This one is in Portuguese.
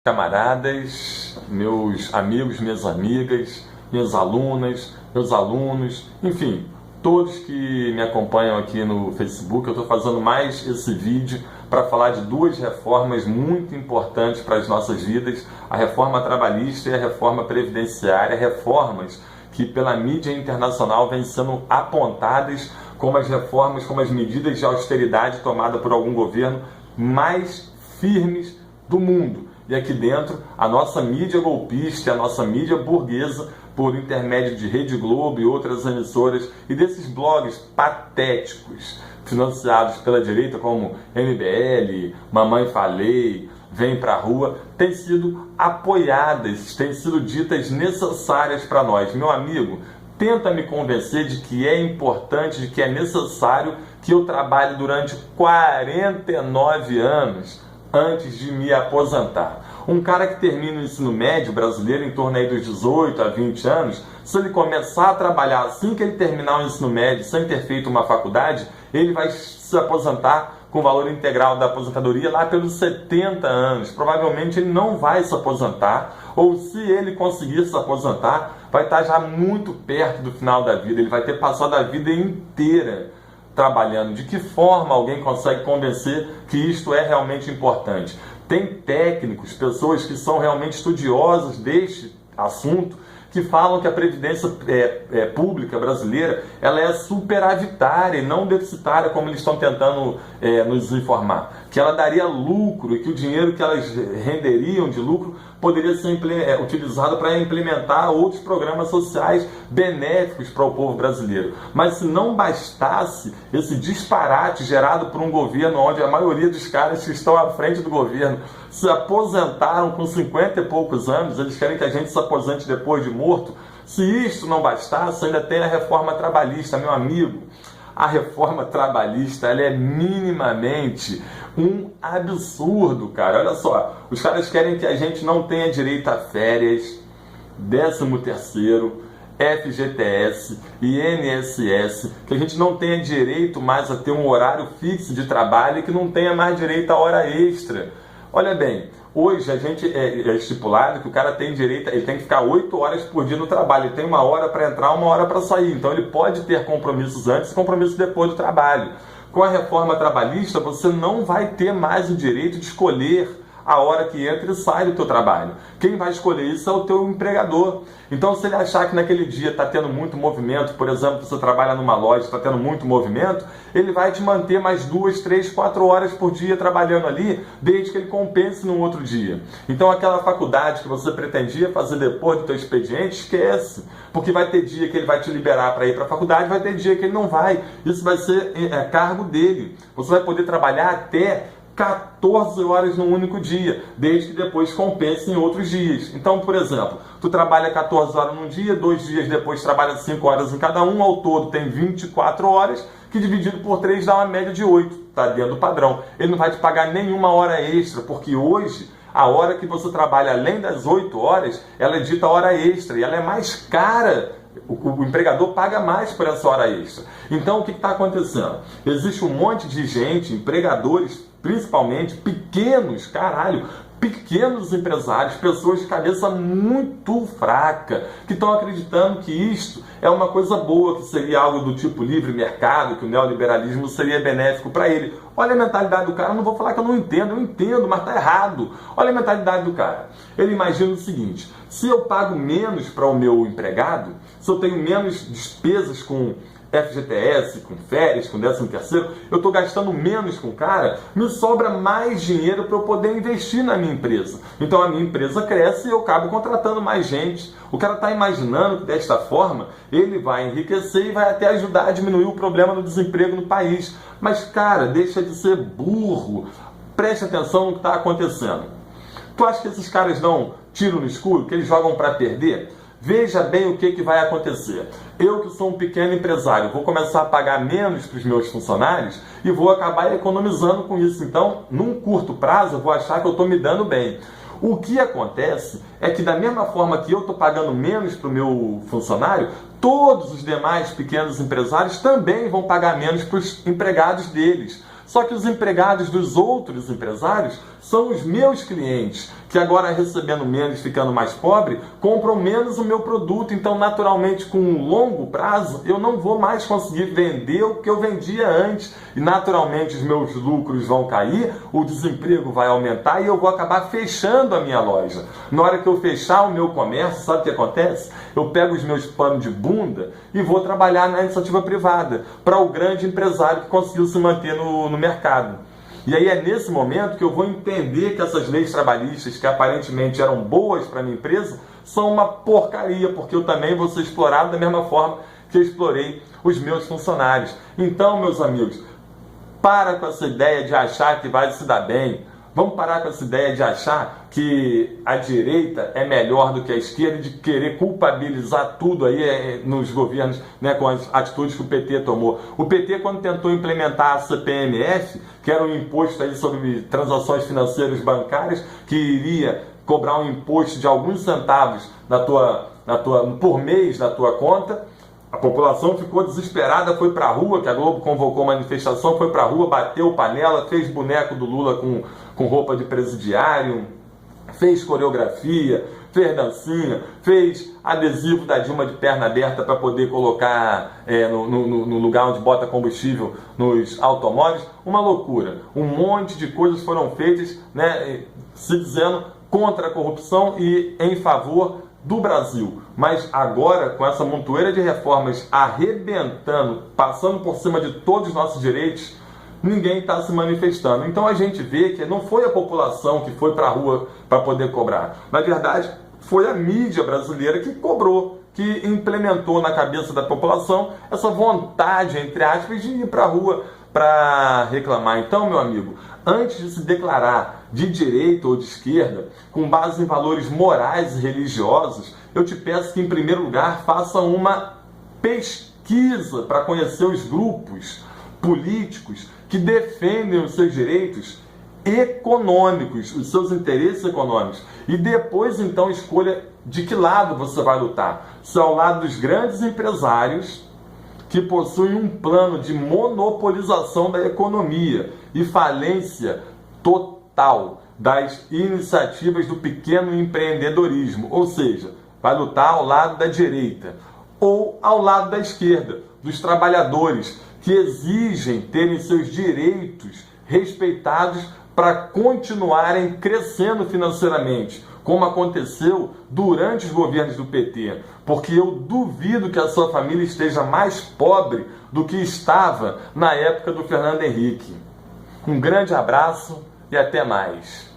Camaradas, meus amigos, minhas amigas, minhas alunas, meus alunos, enfim, todos que me acompanham aqui no Facebook. Eu estou fazendo mais esse vídeo para falar de duas reformas muito importantes para as nossas vidas: a reforma trabalhista e a reforma previdenciária, reformas que pela mídia internacional vêm sendo apontadas como as reformas, como as medidas de austeridade tomadas por algum governo mais firmes do mundo. E aqui dentro, a nossa mídia golpista, a nossa mídia burguesa, por intermédio de Rede Globo e outras emissoras, e desses blogs patéticos, financiados pela direita, como MBL, Mamãe Falei, Vem Pra Rua, têm sido apoiadas, têm sido ditas necessárias para nós. Meu amigo, tenta me convencer de que é importante, de que é necessário que eu trabalhe durante 49 anos antes de me aposentar. Um cara que termina o ensino médio brasileiro em torno aí dos 18 a 20 anos, se ele começar a trabalhar assim que ele terminar o ensino médio, sem ter feito uma faculdade, ele vai se aposentar com o valor integral da aposentadoria lá pelos 70 anos. Provavelmente ele não vai se aposentar, ou se ele conseguir se aposentar, vai estar já muito perto do final da vida. Ele vai ter passado a vida inteira trabalhando. De que forma alguém consegue convencer que isto é realmente importante? Tem técnicos, pessoas que são realmente estudiosos deste assunto, que falam que a previdência pública brasileira ela é superavitária e não deficitária, como eles estão tentando nos informar. Que ela daria lucro e que o dinheiro que elas renderiam de lucro poderia ser utilizado para implementar outros programas sociais benéficos para o povo brasileiro. Mas se não bastasse esse disparate gerado por um governo onde a maioria dos caras que estão à frente do governo se aposentaram com 50 e poucos anos, eles querem que a gente se aposente depois de morto. Se isso não bastasse, ainda tem a reforma trabalhista, meu amigo. A reforma trabalhista ela é minimamente um absurdo, cara. Olha só, os caras querem que a gente não tenha direito a férias, 13º, FGTS, INSS, que a gente não tenha direito mais a ter um horário fixo de trabalho e que não tenha mais direito a hora extra. Olha bem, hoje a gente é estipulado que o cara tem direito, ele tem que ficar 8 horas por dia no trabalho, ele tem 1 hora para entrar, 1 hora para sair, então ele pode ter compromissos antes e compromissos depois do trabalho. Com a reforma trabalhista, você não vai ter mais o direito de escolher a hora que entra e sai do teu trabalho. Quem vai escolher isso é o teu empregador. Então, se ele achar que naquele dia está tendo muito movimento, por exemplo, você trabalha numa loja, está tendo muito movimento, ele vai te manter mais 2, 3, 4 horas por dia trabalhando ali, desde que ele compense no outro dia. Então, aquela faculdade que você pretendia fazer depois do teu expediente, esquece. Porque vai ter dia que ele vai te liberar para ir para a faculdade, vai ter dia que ele não vai. Isso vai ser cargo dele. Você vai poder trabalhar até 14 horas num único dia, desde que depois compense em outros dias. Então, por exemplo, tu trabalha 14 horas num dia, 2 dias depois trabalha 5 horas em cada um, ao todo tem 24 horas, que dividido por 3 dá uma média de 8, tá dentro do padrão. Ele não vai te pagar nenhuma hora extra, porque hoje a hora que você trabalha além das 8 horas, ela é dita hora extra e ela é mais cara. O empregador paga mais por essa hora extra. Então, o que está acontecendo? Existe um monte de gente, empregadores, principalmente pequenos, pequenos empresários, pessoas de cabeça muito fraca, que estão acreditando que isto é uma coisa boa, que seria algo do tipo livre mercado, que o neoliberalismo seria benéfico para ele. Olha a mentalidade do cara, eu não vou falar que eu entendo, mas está errado. Olha a mentalidade do cara. Ele imagina o seguinte: se eu pago menos para o meu empregado, se eu tenho menos despesas com FGTS, com férias, com 13º, eu estou gastando menos com o cara, me sobra mais dinheiro para eu poder investir na minha empresa. Então a minha empresa cresce e eu acabo contratando mais gente. O cara está imaginando que desta forma ele vai enriquecer e vai até ajudar a diminuir o problema do desemprego no país. Mas, cara, deixa de ser burro. Preste atenção no que está acontecendo. Tu acha que esses caras dão tiro no escuro, que eles jogam para perder? Veja bem o que vai acontecer. Eu, que sou um pequeno empresário, vou começar a pagar menos para os meus funcionários e vou acabar economizando com isso. Então, num curto prazo, eu vou achar que eu estou me dando bem. O que acontece é que, da mesma forma que eu estou pagando menos para o meu funcionário, todos os demais pequenos empresários também vão pagar menos para os empregados deles. Só que os empregados dos outros empresários são os meus clientes, que agora recebendo menos, ficando mais pobre, compram menos o meu produto. Então, naturalmente, com um longo prazo, eu não vou mais conseguir vender o que eu vendia antes. E, naturalmente, os meus lucros vão cair, o desemprego vai aumentar e eu vou acabar fechando a minha loja. Na hora que eu fechar o meu comércio, sabe o que acontece? Eu pego os meus panos de bunda e vou trabalhar na iniciativa privada, para o grande empresário que conseguiu se manter no mercado. E aí é nesse momento que eu vou entender que essas leis trabalhistas, que aparentemente eram boas para a minha empresa, são uma porcaria, porque eu também vou ser explorado da mesma forma que eu explorei os meus funcionários. Então, meus amigos, para com essa ideia de achar que vai se dar bem. Vamos parar com essa ideia de achar que a direita é melhor do que a esquerda e de querer culpabilizar tudo aí nos governos, né, com as atitudes que o PT tomou. O PT, quando tentou implementar a CPMF, que era um imposto aí sobre transações financeiras bancárias, que iria cobrar um imposto de alguns centavos por mês na tua conta, a população ficou desesperada, foi pra rua, que a Globo convocou manifestação, foi pra rua, bateu panela, fez boneco do Lula com roupa de presidiário, fez coreografia, fez dancinha, fez adesivo da Dilma de perna aberta para poder colocar no lugar onde bota combustível nos automóveis. Uma loucura. Um monte de coisas foram feitas, né, se dizendo contra a corrupção e em favor do Brasil. Mas agora, com essa montoeira de reformas arrebentando, passando por cima de todos os nossos direitos, ninguém está se manifestando. Então a gente vê que não foi a população que foi para a rua para poder cobrar. Na verdade, foi a mídia brasileira que cobrou, que implementou na cabeça da população essa vontade, entre aspas, de ir para a rua para reclamar. Então, meu amigo, antes de se declarar de direita ou de esquerda, com base em valores morais e religiosos, eu te peço que, em primeiro lugar, faça uma pesquisa para conhecer os grupos políticos que defendem os seus direitos econômicos, os seus interesses econômicos. E depois, então, escolha de que lado você vai lutar. Se é ao lado dos grandes empresários, que possuem um plano de monopolização da economia e falência total das iniciativas do pequeno empreendedorismo, ou seja, vai lutar ao lado da direita, ou ao lado da esquerda, dos trabalhadores que exigem terem seus direitos respeitados para continuarem crescendo financeiramente, como aconteceu durante os governos do PT, porque eu duvido que a sua família esteja mais pobre do que estava na época do Fernando Henrique. Um grande abraço e até mais.